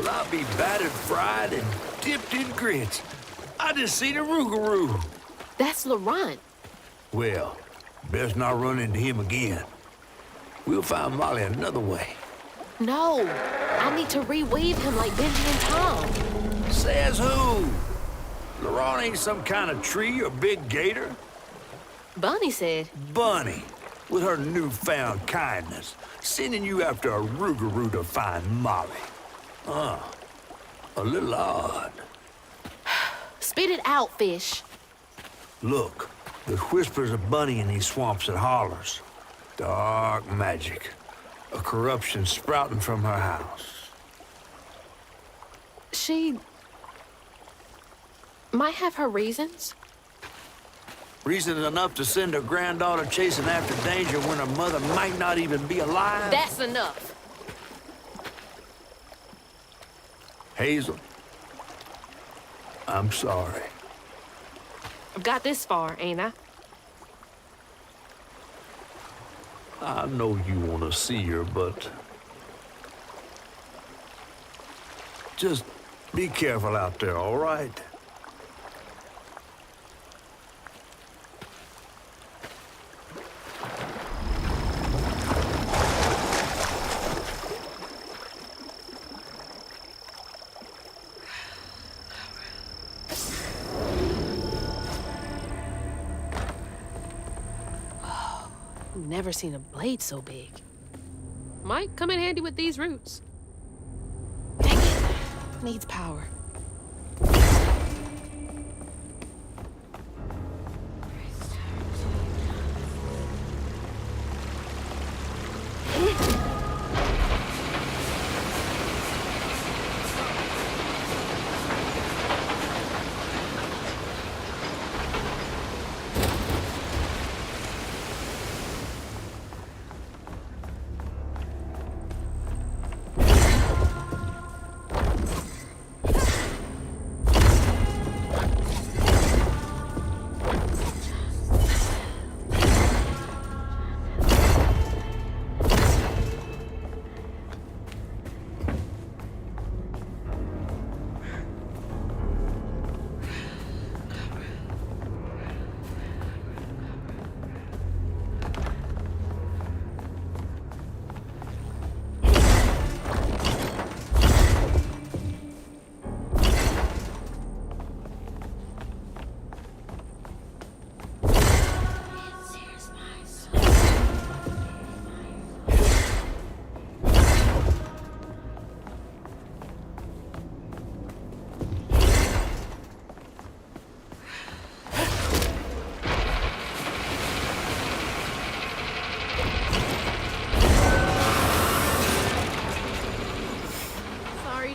Well, I'll be battered, fried, and dipped in grits. I just seen a rougarou. That's Laurent. Well, best not run into him again. We'll find Molly another way. No, I need to reweave him like Benji and Tom. Says who? Laurent ain't some kind of tree or big gator. Bunny said. Bunny, with her newfound kindness, sending you after a rougarou to find Molly. A little odd. Spit it out, fish. Look, there's whispers of Bunny in these swamps and hollers. Dark magic. A corruption sprouting from her house. She might have her reasons. Reasons enough to send her granddaughter chasing after danger when her mother might not even be alive? That's enough. Hazel, I'm sorry. I've got this far, ain't I? I know you want to see her, but just be careful out there, all right? Never seen a blade so big. Might come in handy with these roots. Dang it. Needs power.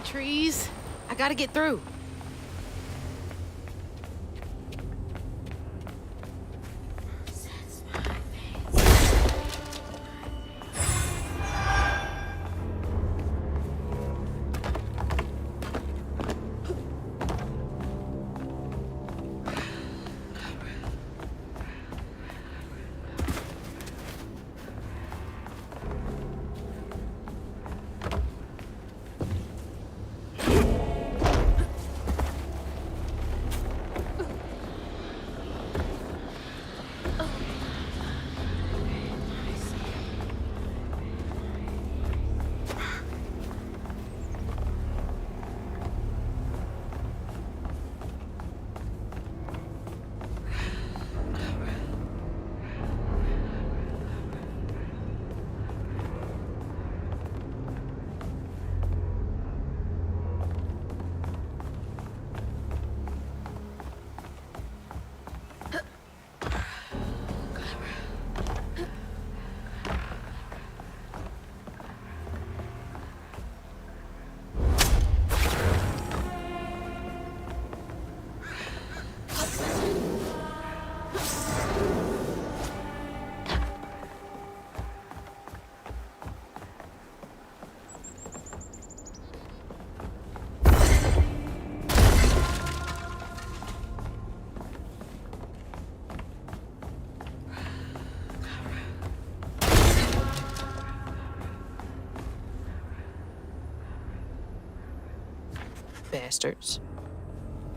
Trees. I gotta get through. Bastards.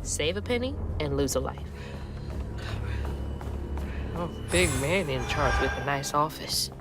Save a penny and lose a life. Oh, big man in charge with a nice office.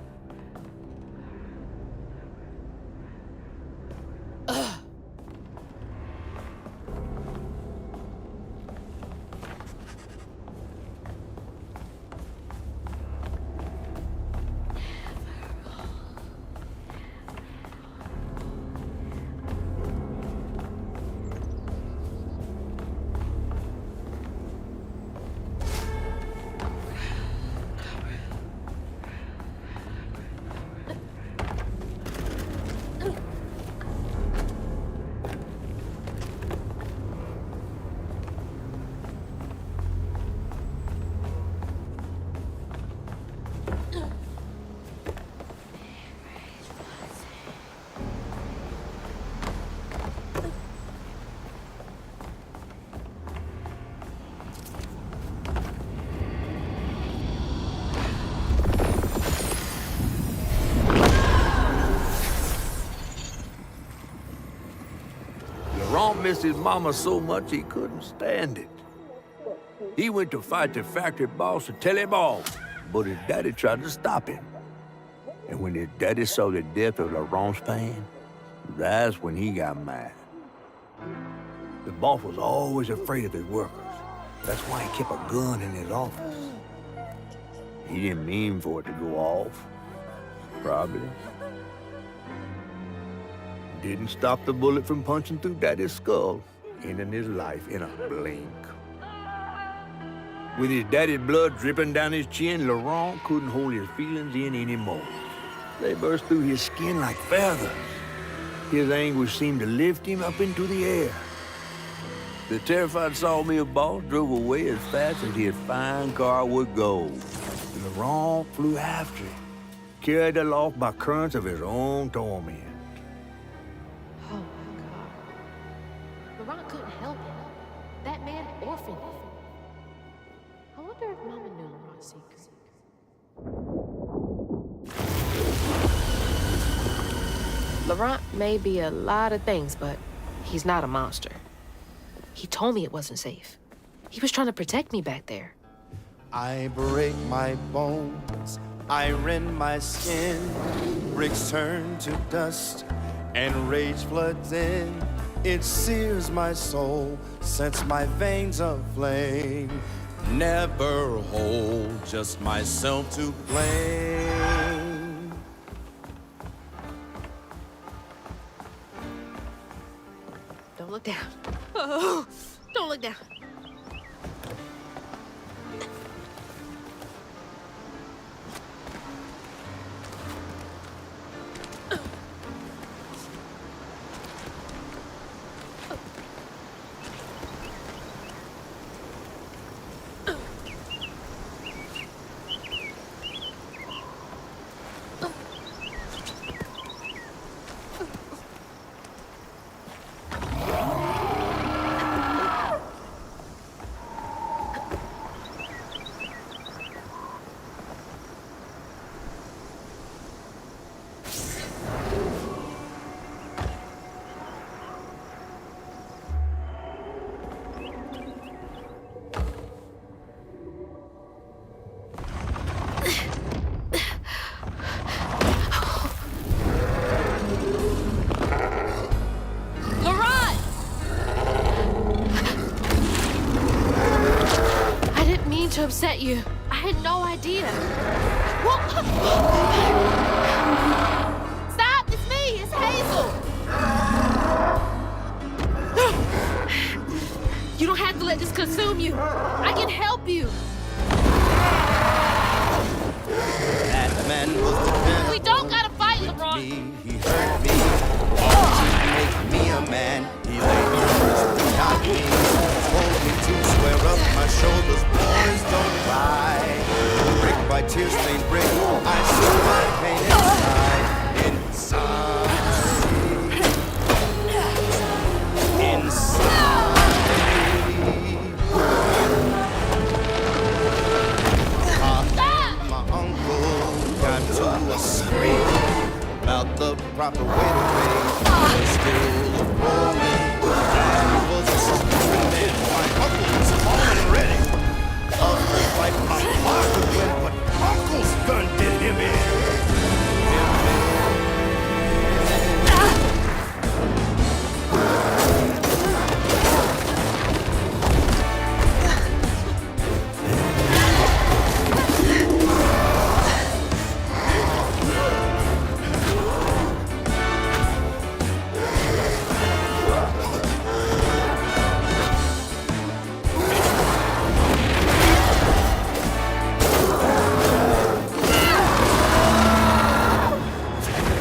Laurent missed his mama so much he couldn't stand it. He went to fight the factory boss to tell him off, but his daddy tried to stop him. And when his daddy saw the depth of Laurent's pain, that's when he got mad. The boss was always afraid of his workers. That's why he kept a gun in his office. He didn't mean for it to go off, probably. Didn't stop the bullet from punching through Daddy's skull, ending his life in a blink. With his daddy's blood dripping down his chin, Laurent couldn't hold his feelings in anymore. They burst through his skin like feathers. His anguish seemed to lift him up into the air. The terrified sawmill boss drove away as fast as his fine car would go. Laurent flew after it, carried aloft by currents of his own torment. Oh my God. Laurent couldn't help him. That man orphaned him. I wonder if Mama knew Laurent's secret. Laurent may be a lot of things, but he's not a monster. He told me it wasn't safe. He was trying to protect me back there. I break my bones, I rend my skin, bricks turn to dust, and rage floods in. It sears my soul, sets my veins aflame. Never hold just myself to blame. Don't look down. Oh, don't look down. To upset you. I had no idea. Stop! It's me! It's Hazel! You don't have to let this consume you. I can help you. That man was the devil. We don't gotta fight, LeBron. He hurt me. To make me a man. He laid the first to knock me. Told me to square up my shoulders. Boys don't cry. Brick by tear-stained brick. I see my pain inside. Inside. My uncle got to a scream about the proper way to raise. Still a woman. I could win, but Uncle's gun did him in.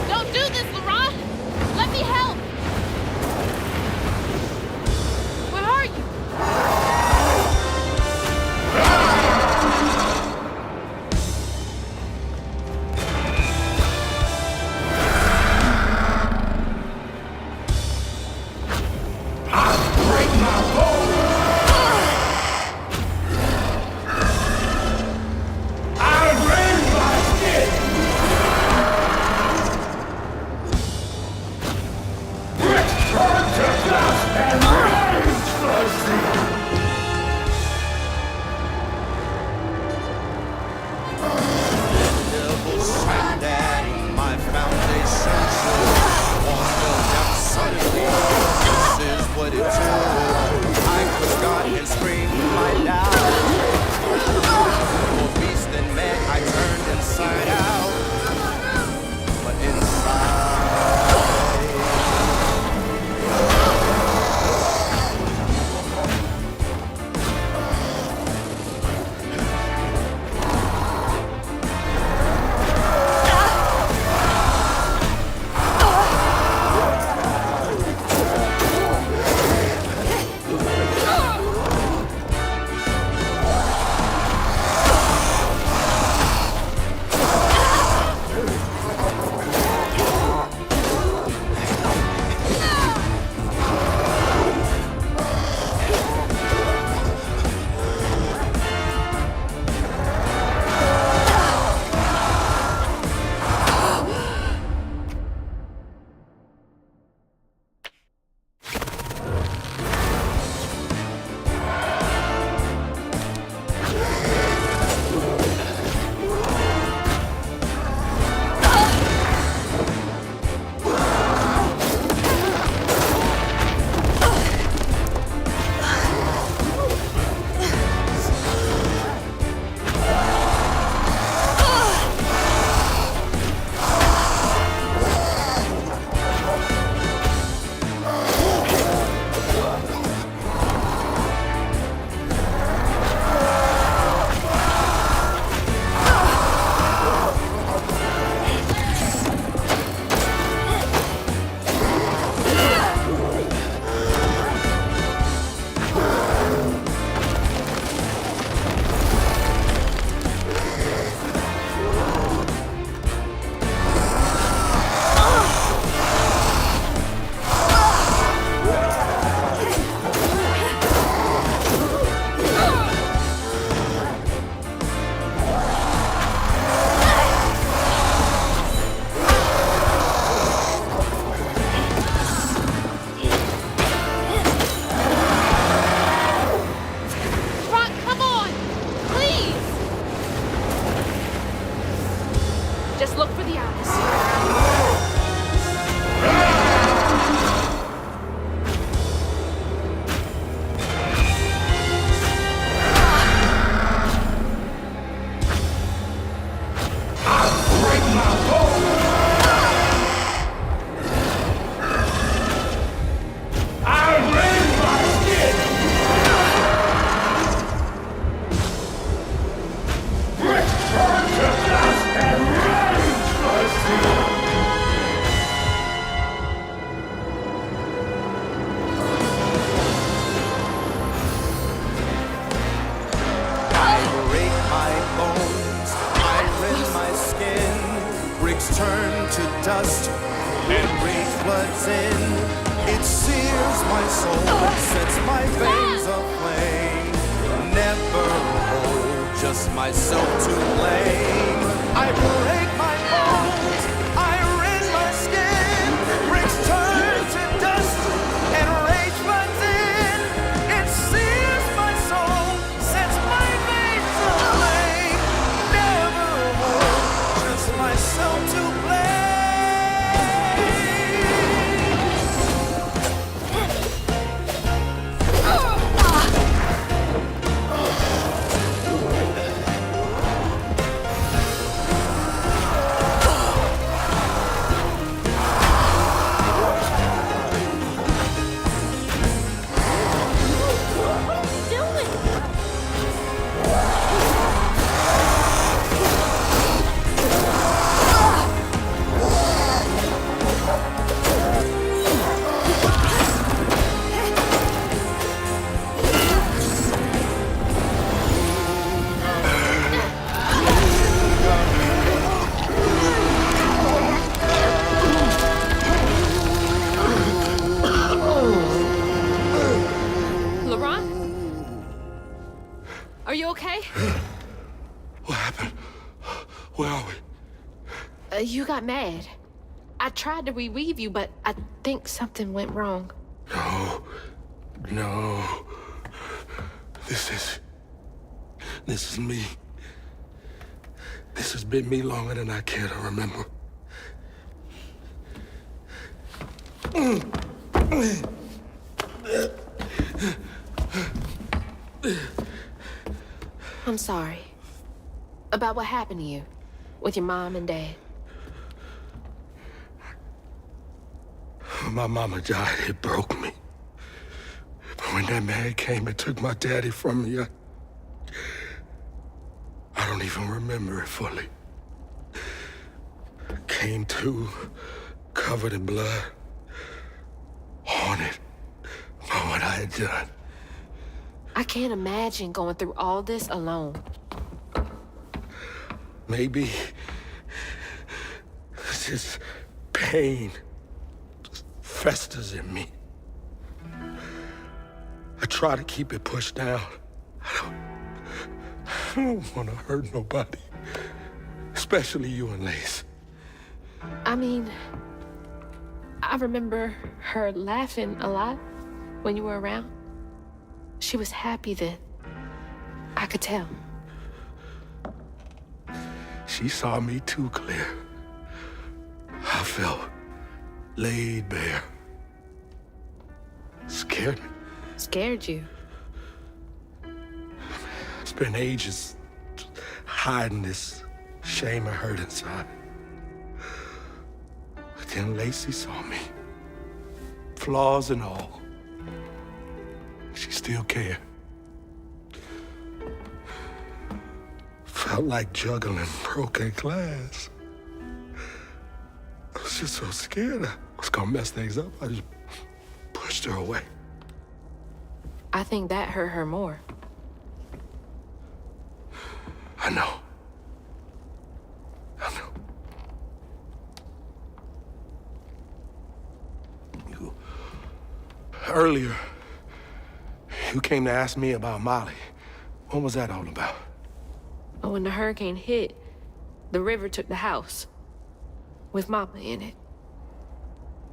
Don't do this, Laurent! Let me help! Where are you? Just look for the eyes. Turn to dust and rage floods in. It sears my soul, sets my veins aflame. Never hold just myself to blame. I break my bones, I rend my skin. Bricks turn to dust and rage floods in. It sears my soul, sets my veins aflame. You got mad. I tried to reweave you, but I think something went wrong. No. This is me. This has been me longer than I care to remember. I'm sorry. About what happened to you with your mom and dad. My mama died. It broke me. But when that man came and took my daddy from me, I don't even remember it fully. Came to, covered in blood, haunted by what I had done. I can't imagine going through all this alone. Maybe this pain just festers in me. I try to keep it pushed down. I don't want to hurt nobody, especially you and Lace. I mean, I remember her laughing a lot when you were around. She was happy then. I could tell. She saw me too clear. I felt laid bare. Scared me. Scared you? Spent ages hiding this shame and hurt inside. But then Lacey saw me, flaws and all. She still cared. Felt like juggling broken glass. I was just so scared I was gonna mess things up. I just pushed her away. I think that hurt her more. I know. Earlier, you came to ask me about Molly. What was that all about? But when the hurricane hit, the river took the house with Mama in it.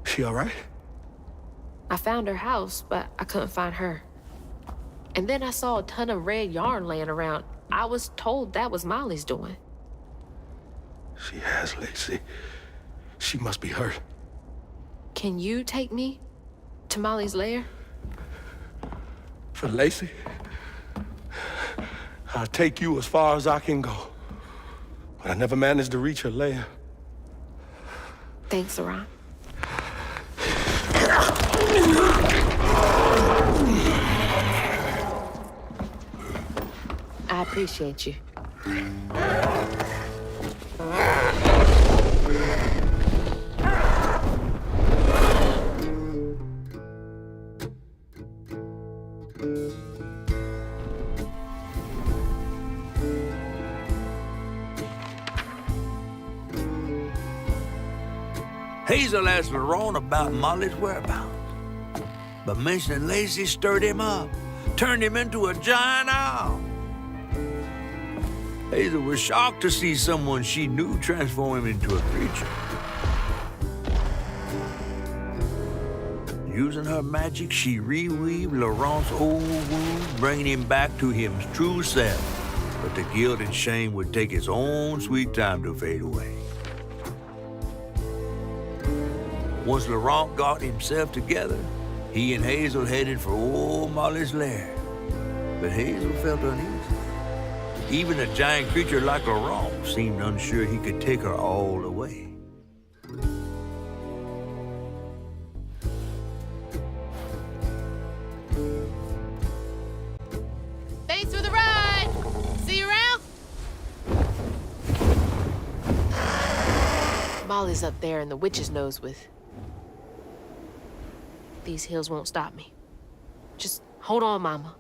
She all right? I found her house, but I couldn't find her. And then I saw a ton of red yarn laying around. I was told that was Molly's doing. She has, Lacey. She must be hurt. Can you take me to Molly's lair? For Lacey? I'll take you as far as I can go. But I never managed to reach her lair. Thanks, Ron. I appreciate you. Hazel asked Lerone about Molly's whereabouts, but mentioning Lacey stirred him up, turned him into a giant owl. Hazel was shocked to see someone she knew transform him into a creature. Using her magic, she reweaved Laurent's old wound, bringing him back to his true self. But the guilt and shame would take its own sweet time to fade away. Once Laurent got himself together, he and Hazel headed for old Molly's lair. But Hazel felt uneasy. Even a giant creature like Laurent seemed unsure he could take her all the way. Thanks for the ride! See you around? Molly's up there in the witch's nose with... These hills won't stop me. Just hold on, Mama.